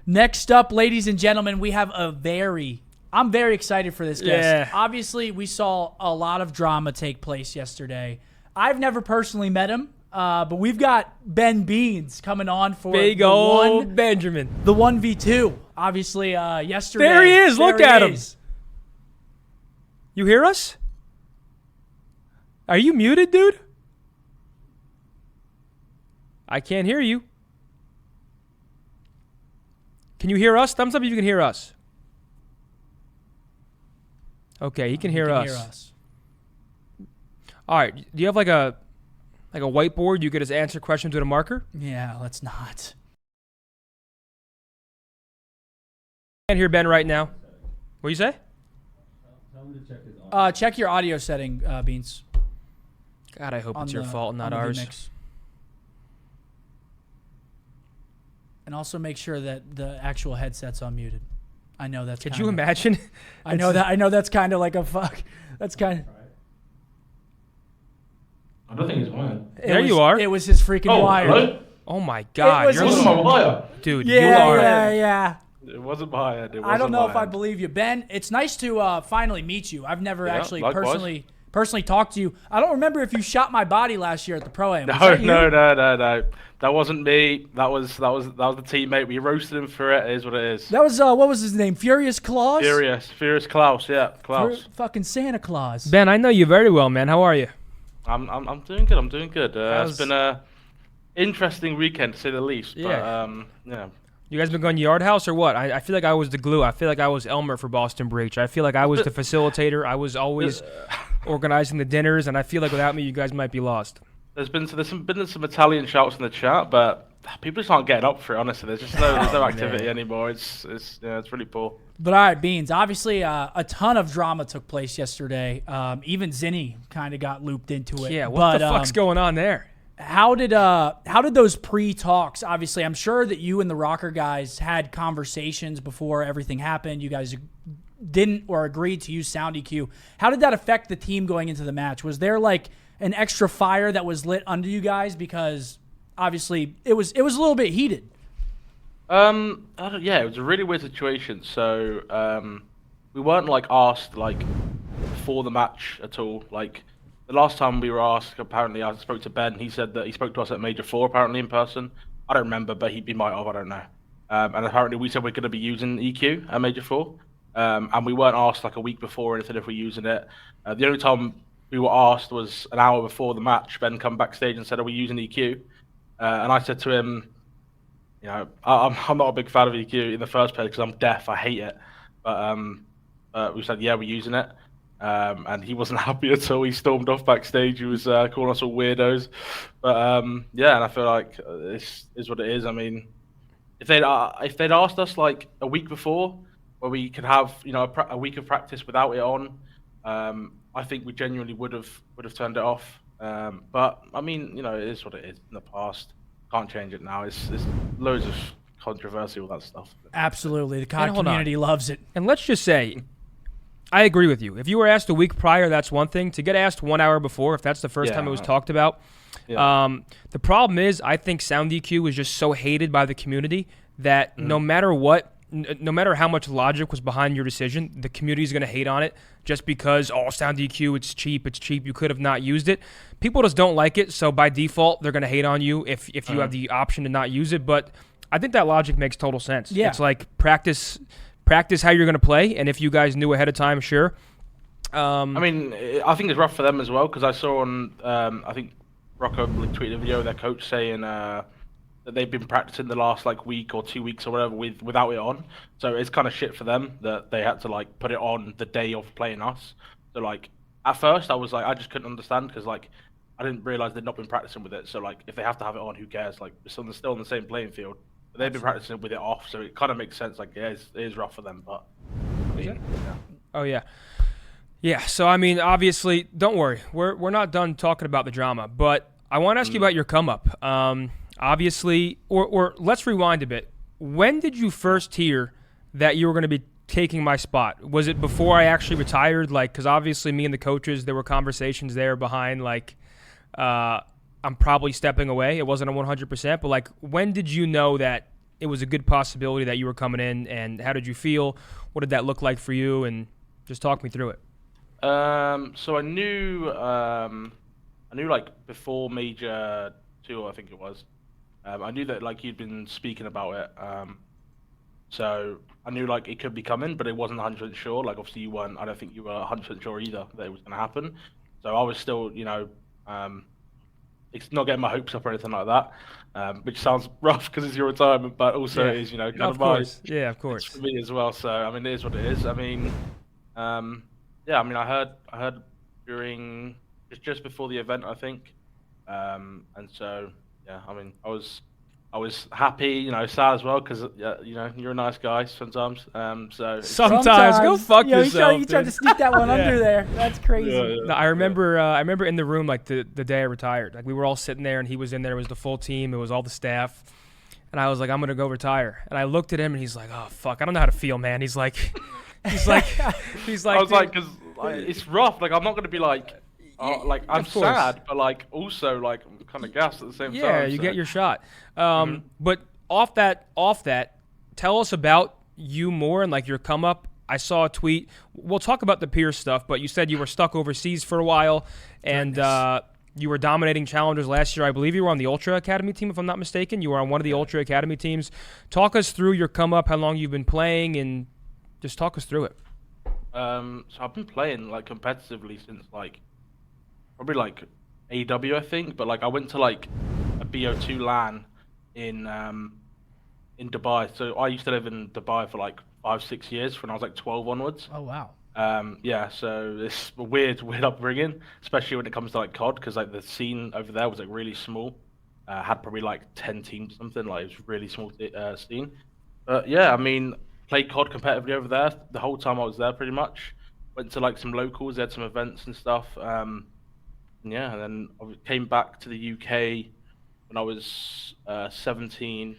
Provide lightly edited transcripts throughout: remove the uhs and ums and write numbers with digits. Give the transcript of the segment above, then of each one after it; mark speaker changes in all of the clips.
Speaker 1: Next up, ladies and gentlemen, we have I'm very excited for this guest.
Speaker 2: Yeah.
Speaker 1: Obviously, we saw a lot of drama take place yesterday. I've never personally met him, but we've got Ben Beans coming on for
Speaker 2: Big old Benjamin.
Speaker 1: the 1v2. Obviously, yesterday.
Speaker 2: There he is. Look
Speaker 1: there
Speaker 2: at
Speaker 1: he
Speaker 2: him.
Speaker 1: is.
Speaker 2: You hear us? Are you muted, dude? I can't hear you. Can you hear us? Thumbs up if you can hear us. Okay, he can hear us. All right. Do you have like a whiteboard you could just answer questions with a marker?
Speaker 1: Yeah, let's not.
Speaker 2: Can't hear Ben right now. What do you say?
Speaker 1: Check your audio setting, Beans.
Speaker 2: God, I hope
Speaker 1: on
Speaker 2: it's your
Speaker 1: the-
Speaker 2: fault,
Speaker 1: on
Speaker 2: not
Speaker 1: the
Speaker 2: ours.
Speaker 1: VMix. And also make sure that the actual headset's unmuted. I know that's.
Speaker 2: Could you imagine?
Speaker 1: I know that's kind of like a fuck. That's kind of.
Speaker 3: I don't think it's mine.
Speaker 2: There you are.
Speaker 1: It was his freaking wire.
Speaker 3: Hello?
Speaker 2: Oh my God,
Speaker 1: was
Speaker 3: It wasn't my wire.
Speaker 2: dude. You
Speaker 1: Yeah,
Speaker 2: are.
Speaker 1: yeah.
Speaker 3: It wasn't my end.
Speaker 1: I don't know if I believe you, Ben. It's nice to finally meet you. I've never actually
Speaker 3: likewise.
Speaker 1: personally talked to you. I don't remember if you shot my body last year at the Pro-Am. Was
Speaker 3: No,
Speaker 1: that you?
Speaker 3: no. That wasn't me. That was the teammate. We roasted him for it. It is what it is.
Speaker 1: That was what was his name? Furious Claus.
Speaker 3: Furious Klaus. Yeah, Klaus.
Speaker 1: Fucking Santa Claus.
Speaker 2: Ben, I know you very well, man. How are you?
Speaker 3: I'm doing good. I'm doing good.
Speaker 2: How's-
Speaker 3: It's been a interesting weekend to say the least.
Speaker 2: Yeah.
Speaker 3: But yeah.
Speaker 2: You guys been going to Yard House or what? I feel like I was the glue. I feel like I was Elmer for Boston Breach. I feel like I was the facilitator. I was always organizing the dinners, and I feel like without me, you guys might be lost.
Speaker 3: There's been some Italian shouts in the chat, but people just aren't getting up for it. Honestly, there's no activity anymore. It's really poor.
Speaker 1: But all right, Beans. Obviously, a ton of drama took place yesterday. Even Zinni kind of got looped into it.
Speaker 2: Yeah, what the fuck's going on there?
Speaker 1: How did those pre-talks? Obviously, I'm sure that you and the Rocker guys had conversations before everything happened. You guys didn't or agreed to use sound EQ. How did that affect the team going into the match? Was there like an extra fire that was lit under you guys because obviously it was a little bit heated?
Speaker 3: It was a really weird situation. So we weren't like asked like before the match at all. Like the last time we were asked, apparently I spoke to Ben. He said that he spoke to us at Major 4 apparently in person. I don't remember, but he might have. I don't know. And apparently we said we're going to be using EQ at Major 4. And we weren't asked like a week before or anything if we're using it. The only time we were asked was an hour before the match. Ben come backstage and said, "Are we using EQ?" And I said to him, "You know, I'm not a big fan of EQ in the first place because I'm deaf. I hate it." But we said, "Yeah, we're using it." And he wasn't happy at all. He stormed off backstage. He was calling us all weirdos. But and I feel like this is what it is. I mean, if they'd asked us like a week before, where we could have a week of practice without it on, I think we genuinely would have turned it off. But I mean, it is what it is. In the past, can't change it now. It's loads of controversy, all that stuff.
Speaker 1: Absolutely, the COD community loves it.
Speaker 2: And let's just say, I agree with you. If you were asked a week prior, that's one thing. To get asked 1 hour before, if that's the first time it was talked about. Yeah. The problem is, I think sound EQ was just so hated by the community that no matter what, no matter how much logic was behind your decision, the community is going to hate on it just because, sound EQ, it's cheap, you could have not used it. People just don't like it, so by default, they're going to hate on you if you have the option to not use it. But I think that logic makes total sense. Yeah. It's like practice how you're going to play, and if you guys knew ahead of time, sure.
Speaker 3: I mean, I think it's rough for them as well, because I saw on, I think Rocco tweeted a video of their coach saying that they've been practicing the last like week or 2 weeks or whatever without it on. So it's kind of shit for them that they had to like put it on the day of playing us. So like at first I was like, I just couldn't understand because like I didn't realize they'd not been practicing with it. So like if they have to have it on, who cares? Like it's still on the same playing field. But they've been practicing with it off, so it kind of makes sense. Like yeah, it is rough for them, but I mean, yeah.
Speaker 2: Oh yeah. Yeah, so I mean, obviously, don't worry. We're not done talking about the drama, but I want to ask you about your come up. Obviously, or let's rewind a bit. When did you first hear that you were going to be taking my spot? Was it before I actually retired? Like, because obviously me and the coaches, there were conversations there behind, like, I'm probably stepping away. It wasn't a 100%, but like, when did you know that it was a good possibility that you were coming in, and how did you feel? What did that look like for you? And just talk me through it.
Speaker 3: So I knew like before Major 2, I think it was. I knew that like you'd been speaking about it. So I knew like it could be coming, but it wasn't 100% sure. Like obviously you weren't. I don't think you were 100% sure either that it was going to happen. So I was still, it's not getting my hopes up or anything like that, which sounds rough because it's your retirement, but also it is, kind of
Speaker 2: course. Yeah, of course.
Speaker 3: For me as well. So I mean, it is what it is. I mean, I heard during just before the event, I think, and so I mean, I was happy, sad as well because you're a nice guy sometimes. So
Speaker 2: sometimes go fuck yourself.
Speaker 1: You tried to sneak that one under there. That's crazy.
Speaker 2: No, I remember in the room like the day I retired. Like we were all sitting there and he was in there. It was the full team. It was all the staff. And I was like, I'm gonna go retire. And I looked at him and he's like, oh fuck, I don't know how to feel, man. He's like. I was like, because
Speaker 3: it's rough. Like I'm not gonna be like. I'm sad, but like also like I'm kind of gassed at the same time.
Speaker 2: Yeah, you get your shot. But off that, tell us about you more and like your come up. I saw a tweet. We'll talk about the peer stuff, but you said you were stuck overseas for a while, and you were dominating challengers last year. I believe you were on the Ultra Academy team, if I'm not mistaken. You were on one of the Ultra Academy teams. Talk us through your come up, how long you've been playing, and just talk us through it.
Speaker 3: So I've been playing like competitively since like. Probably like AW, I think, but like I went to like a BO2 LAN in Dubai. So I used to live in Dubai for like 5-6 years when I was like 12 onwards.
Speaker 1: Oh wow.
Speaker 3: So it's a weird upbringing, especially when it comes to like COD, because like the scene over there was like really small. Had probably like 10 teams or something. Like it was a really small scene. But yeah, I mean, played COD competitively over there the whole time I was there, pretty much. Went to like some locals, they had some events and stuff. And then I came back to the UK when I was 17,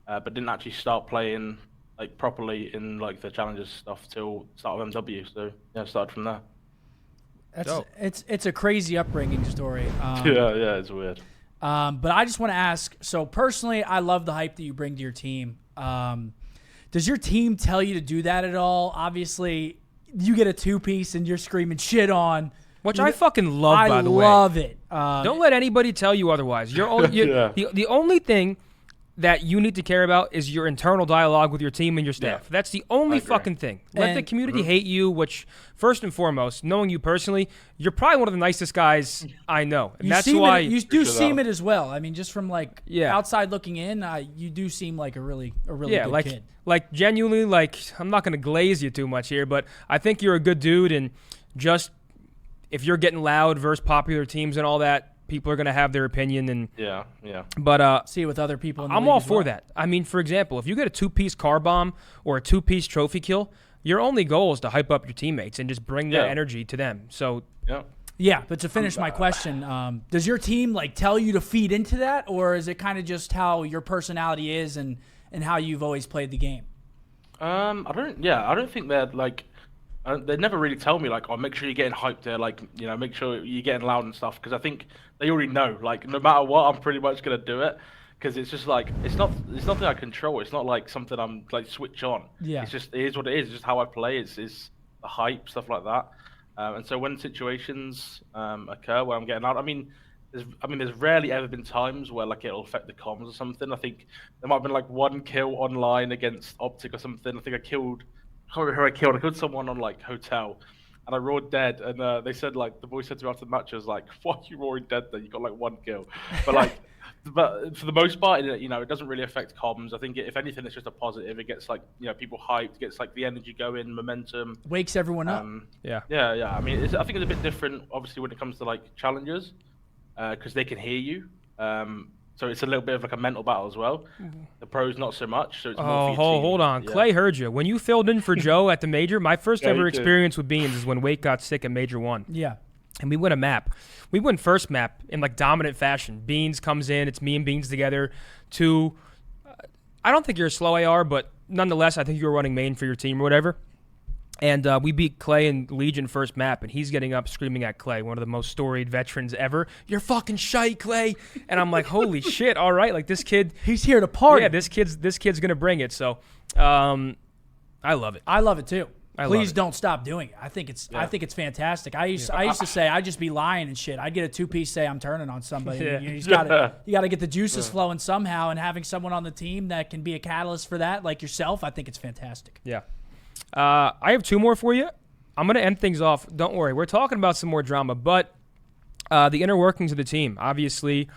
Speaker 3: but didn't actually start playing like properly in like the challenges stuff till start of MW. So I started from there.
Speaker 1: It's a crazy upbringing story.
Speaker 3: It's weird.
Speaker 1: But I just want to ask. So personally, I love the hype that you bring to your team. Does your team tell you to do that at all? Obviously, you get a 2-piece and you're screaming shit on.
Speaker 2: Which I fucking love, by the way.
Speaker 1: I love it.
Speaker 2: Don't let anybody tell you otherwise. The only thing that you need to care about is your internal dialogue with your team and your staff. Yeah. That's the only fucking thing. Let the community hate you, which, first and foremost, knowing you personally, you're probably one of the nicest guys I know. And that's why
Speaker 1: you do seem it as well. I mean, just from like outside looking in, you do seem like a really good kid.
Speaker 2: Like genuinely, like I'm not gonna glaze you too much here, but I think you're a good dude, and just if you're getting loud versus popular teams and all that, people are going to have their opinion. And But
Speaker 1: see it with other people in the
Speaker 2: I'm all for that. I mean, for example, if you get a 2-piece car bomb or a 2-piece trophy kill, your only goal is to hype up your teammates and just bring that energy to them. So
Speaker 1: but to finish my question, does your team like tell you to feed into that, or is it kind of just how your personality is and how you've always played the game?
Speaker 3: I don't think they're like. They never really tell me like, oh, make sure you're getting hyped there, like, make sure you're getting loud and stuff, because I think they already know, like, no matter what, I'm pretty much gonna do it, because it's just like it's nothing I control. It's not like something I'm like switch on. Yeah. It is what it is. It's just how I play. It's the hype, stuff like that. And so when situations occur where I'm getting out, I mean, there's rarely ever been times where like it'll affect the comms or something. I think there might have been like one kill online against Optic or something. I think I can't remember who I killed. I killed someone on like Hotel, and I roared dead. And they said like the boy said to me after the match, I was like, "Why are you roaring dead? Then you got like one kill." But like, but for the most part, it doesn't really affect comms. I think if anything, it's just a positive. It gets like people hyped, gets like the energy going, momentum,
Speaker 1: wakes everyone up.
Speaker 3: Yeah. I mean, I think it's a bit different, obviously, when it comes to like challengers, because they can hear you. So it's a little bit of like a mental battle as well. Mm-hmm. The pros not so much. So it's more for your team. Hold on.
Speaker 2: Yeah. Clay heard you. When you filled in for Joe at the Major, my first ever experience with Beans is when Wake got sick at Major 1.
Speaker 1: Yeah.
Speaker 2: And we win a map. We win first map in like dominant fashion. Beans comes in. It's me and Beans together. I don't think you're a slow AR, but nonetheless, I think you were running main for your team or whatever. And we beat Clay in Legion first map, and he's getting up screaming at Clay, one of the most storied veterans ever. "You're fucking shite, Clay!" And I'm like, "Holy shit! All right, like this kid,
Speaker 1: he's here to party."
Speaker 2: Yeah, this kid's gonna bring it. So, I love it.
Speaker 1: I love it too. Please
Speaker 2: it.
Speaker 1: don't stop doing it. I think it's fantastic. I used to say I'd just be lying and shit. I'd get a 2-piece, say I'm turning on somebody.
Speaker 2: Yeah.
Speaker 1: You gotta get the juices flowing somehow, and having someone on the team that can be a catalyst for that, like yourself, I think it's fantastic.
Speaker 2: Yeah. I have 2 more for you. I'm going to end things off. Don't worry. We're talking about some more drama, but the inner workings of the team. Obviously,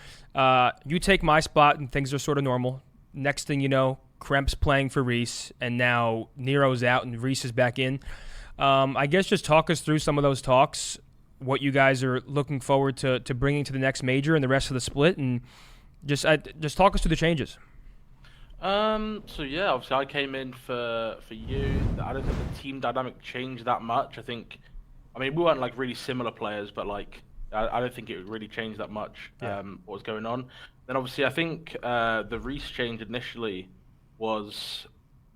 Speaker 2: you take my spot and things are sort of normal. Next thing you know, Kremp's playing for Reese, and now Nero's out and Reese is back in. I guess just talk us through some of those talks, what you guys are looking forward to bringing to the next major and the rest of the split, and just talk us through the changes.
Speaker 3: So yeah, obviously I came in for you. I don't think the team dynamic changed that much. I mean, we weren't like really similar players, but like I don't think it really changed that much. What was going on? Then obviously I think the Reese change initially was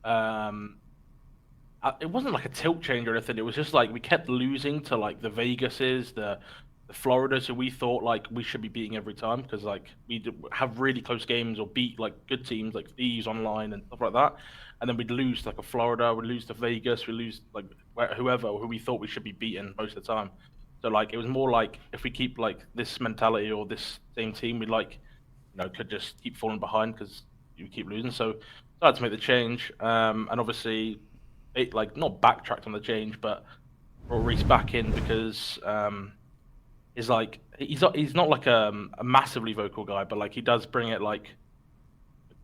Speaker 3: it wasn't like a tilt change or anything. It was just like we kept losing to like the Vegases, the Floridas, who we thought like we should be beating every time, because like we have really close games or beat like good teams like Thieves online and stuff like that, and then we'd lose to, like a Florida, we'd lose to Vegas, we'd lose like whoever who we thought we should be beating most of the time. So like it was more like if we keep like this mentality or this same team, we like could just keep falling behind because you keep losing. So I had to make the change, and obviously it like not backtracked on the change, but brought Reese back in because is like he's not like a massively vocal guy, but like he does bring it like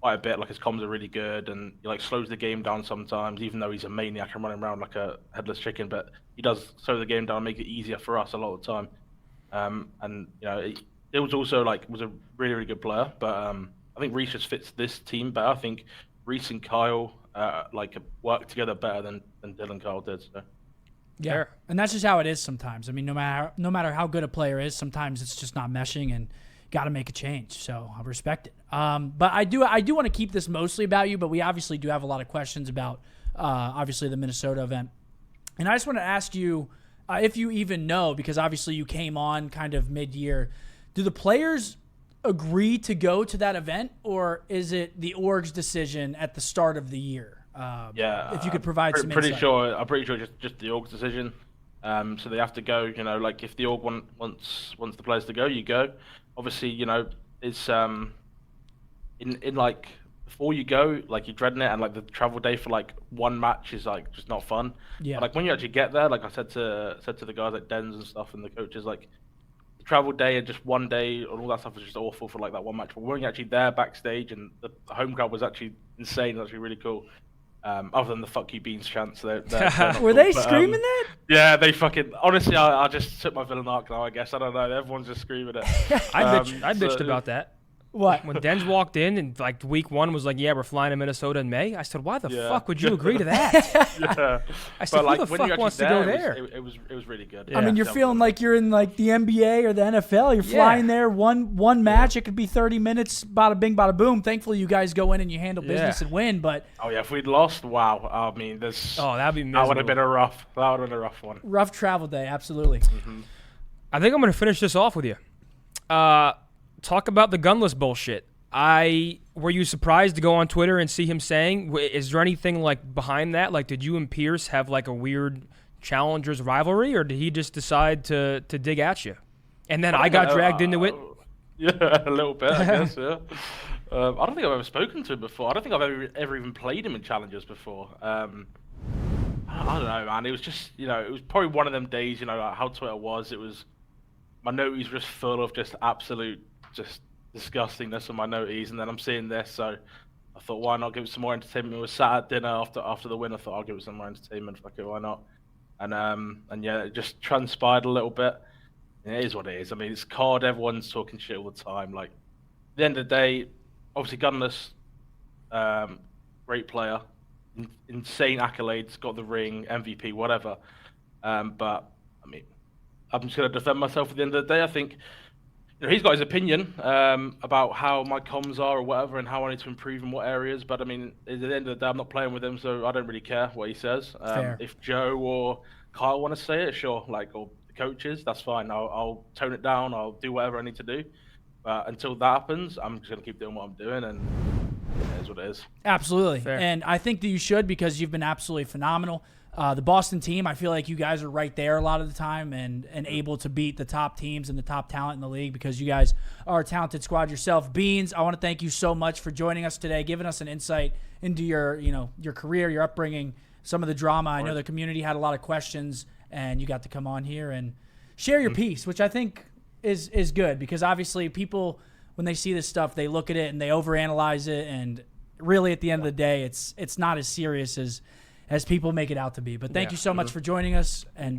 Speaker 3: quite a bit. Like his comms are really good, and he like slows the game down sometimes, even though he's a maniac and running around like a headless chicken. But he does slow the game down and make it easier for us a lot of the time. And it was also like was a really really good player. But I think Reese just fits this team better. I think Reese and Kyle like work together better than Dylan and Kyle did. So.
Speaker 1: Yeah,
Speaker 2: Fair.
Speaker 1: And that's just how it is sometimes. I mean, no matter how good a player is, sometimes it's just not meshing, and got to make a change. So I respect it. But I do want to keep this mostly about you, but we obviously do have a lot of questions about obviously the Minnesota event, and I just want to ask you if you even know, because obviously you came on kind of mid-year. Do the players agree to go to that event, or is it the org's decision at the start of the year? If you could provide some insight.
Speaker 3: I'm pretty sure just the org's decision. So they have to go. Like if the org wants the players to go, you go. Obviously, it's in like before you go, like you're dreading it, and like the travel day for like one match is like just not fun.
Speaker 1: Yeah.
Speaker 3: But, like when you actually get there, like I said to the guys like Dens and stuff and the coaches, like the travel day and just one day and all that stuff was just awful for like that one match. But when you're actually there backstage, and the home crowd was actually insane. It was actually really cool. Other than the "fuck you beans" chants, they're not
Speaker 1: Were
Speaker 3: cool.
Speaker 1: they
Speaker 3: But,
Speaker 1: screaming that?
Speaker 3: Yeah, they fucking. Honestly, I just took my villain arc now. I guess I don't know. Everyone's just screaming it.
Speaker 2: I bitched about that.
Speaker 1: What?
Speaker 2: When Dens walked in and like week 1 was like, yeah, we're flying to Minnesota in May. I said, why the fuck would you agree to that?
Speaker 3: Yeah.
Speaker 2: I said,
Speaker 3: But,
Speaker 2: who the fuck wants to go there?
Speaker 3: It was really good.
Speaker 2: Yeah.
Speaker 1: I mean, you're feeling like you're in like the NBA or the NFL. You're flying there, one match. It could be 30 minutes, bada bing, bada boom. Thankfully, you guys go in and you handle business and win. But
Speaker 3: oh yeah, if we'd lost, wow. I mean,
Speaker 2: that'd be miserable.
Speaker 3: That would have been a rough one.
Speaker 1: Rough travel day, absolutely.
Speaker 3: Mm-hmm.
Speaker 2: I think I'm going to finish this off with you. Talk about the gunless bullshit. Were you surprised to go on Twitter and see him saying, is there anything like behind that? Like, did you and Pierce have like a weird challengers rivalry, or did he just decide to dig at you? And then I got dragged into it.
Speaker 3: Yeah, a little bit, I guess, yeah. I don't think I've ever spoken to him before. I don't think I've ever even played him in challengers before. I don't know, man. It was just, it was probably one of them days, like how Twitter was. It was, my noties were just full of just absolute, just disgustingness on my noties, and then I'm seeing this, so I thought, why not give it some more entertainment? It was sat at dinner after the win. I thought I'll give it some more entertainment. Fuck it, why not? And yeah, it just transpired a little bit. And it is what it is. I mean, it's COD. Everyone's talking shit all the time. Like, at the end of the day, obviously Gunless, great player, insane accolades, got the ring, MVP, whatever. But I mean, I'm just gonna defend myself at the end of the day. I think he's got his opinion about how my comms are or whatever, and how I need to improve in what areas. But I mean, at the end of the day, I'm not playing with him, so I don't really care what he says. If Joe or Kyle want to say it, sure, like, or the coaches, that's fine. I'll tone it down. I'll do whatever I need to do. But until that happens, I'm just gonna keep doing what I'm doing, and it is what it is.
Speaker 1: Absolutely.
Speaker 2: Fair.
Speaker 1: And I think that you should, because you've been absolutely phenomenal. The Boston team, I feel like you guys are right there a lot of the time and able to beat the top teams and the top talent in the league, because you guys are a talented squad yourself. Beans, I want to thank you so much for joining us today, giving us an insight into your career, your upbringing, some of the drama. I know the community had a lot of questions, and you got to come on here and share your piece, which I think is good, because obviously people, when they see this stuff, they look at it and they overanalyze it, and really at the end of the day, it's not as serious as people make it out to be. But thank you so much for joining us, and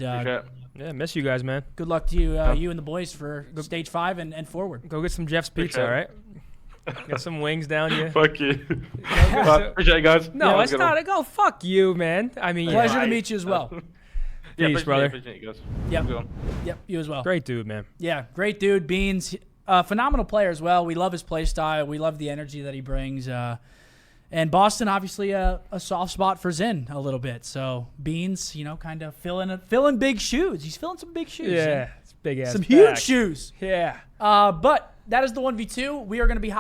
Speaker 2: miss you guys, man.
Speaker 1: good luck to you, you and the boys for stage 5 and forward.
Speaker 2: Go get some Jeff's Pizza, all right? Get some wings down you.
Speaker 3: Fuck you. Appreciate it, guys.
Speaker 2: No, it's not. Go fuck you, man. I mean,
Speaker 1: Pleasure to meet you as well.
Speaker 2: Peace, brother.
Speaker 3: Appreciate you guys.
Speaker 1: Yep, you as well.
Speaker 2: Great dude, man.
Speaker 1: Yeah, great dude. Beans, phenomenal player as well. We love his play style. We love the energy that he brings. And Boston, obviously, a soft spot for Zin a little bit. So Beans, kind of filling big shoes. He's filling some big shoes.
Speaker 2: Yeah, it's big ass.
Speaker 1: Some huge shoes.
Speaker 2: Yeah.
Speaker 1: But that is the 1v2. We are going to be